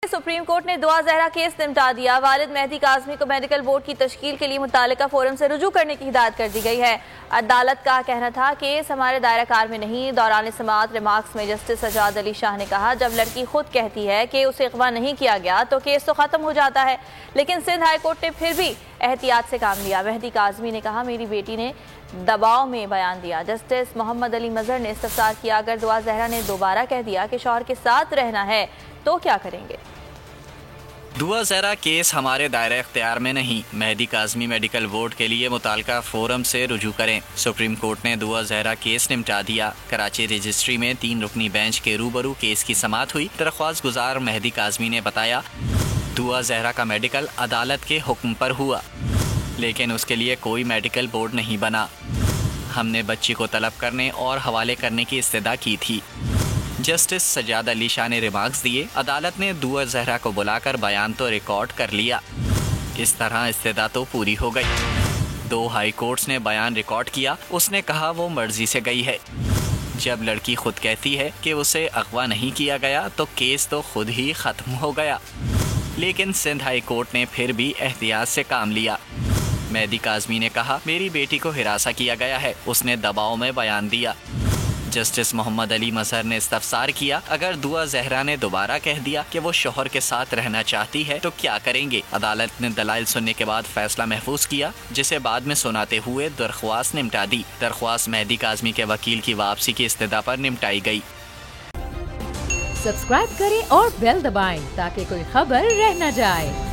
Supreme court ने दुआ Zahra case निपटा दिया। वालिद मेहदी काज़मी को मेडिकल बोर्ड की तश्कील के लिए मुतालिका फोरम से रुजू करने की हिदायत कर दी गई है। अदालत का कहना था केस हमारे दायरा कार में नहीं। दौरान समाअत रिमार्क्स में जस्टिस सजाद अली शाह ने कहा, जब लड़की खुद कहती है कि उसे अगवा नहीं किया गया तो केस तो खत्म हो जाता है, लेकिन सिंध हाई कोर्ट ने फिर भी एहतियात से काम लिया। मेहदी काज़मी ने कहा, मेरी बेटी ने दबाव में बयान दिया। जस्टिस मोहम्मद अली मजहर ने इस्तफसार किया, अगर दुआ जहरा ने दोबारा कह दिया कि शौहर के साथ रहना है तो क्या करेंगे। दुआ जहरा केस हमारे दायरा इख्तियार में नहीं। मेहदी काज़मी मेडिकल बोर्ड के लिए मुताल्लिका फोरम से रुजू करें। सुप्रीम कोर्ट ने दुआ जहरा केस निपटा दिया। कराची रजिस्ट्री में 3 रुकनी बेंच के रूबरू केस की समाअत हुई। दरख्वास्त गुजार मेहदी काज़मी ने बताया, दुआ जहरा का मेडिकल अदालत के हुक्म पर हुआ, लेकिन उसके लिए कोई मेडिकल बोर्ड नहीं बना। हमने बच्ची को तलब करने और हवाले करने की इस्तदा की थी। जस्टिस सजाद अली शाह ने रिमार्क्स दिए। अदालत ने दुआ जहरा को बुलाकर बयान तो रिकॉर्ड कर लिया। इस तरह इस्तदा तो पूरी हो गई। 2 हाई कोर्ट्स ने बयान रिकॉर्ड किया। उसने कहा वो मर्जी से गई है। जब लड़की खुद कहती है कि उसे अगवा नहीं किया गया तो केस तो खुद ही खत्म हो गया, लेकिन सिंध हाई कोर्ट ने फिर भी एहतियात से काम लिया। मेहदी काज़मी ने कहा, मेरी बेटी को हिरासा किया गया है, उसने दबाव में बयान दिया। जस्टिस मोहम्मद अली मजहर ने इस्तफसार किया, अगर दुआ जहरा ने दोबारा कह दिया कि वो शौहर के साथ रहना चाहती है तो क्या करेंगे। अदालत ने दलाइल सुनने के बाद फैसला महफूज किया, जिसे बाद में सुनाते हुए दरख्वास्त निपटा दी। दरख्वास्त मेहदी काज़मी के वकील की वापसी की इस्तदा पर निपटाई गई। सब्सक्राइब करें और बेल दबाएं ताकि कोई खबर रह न जाए।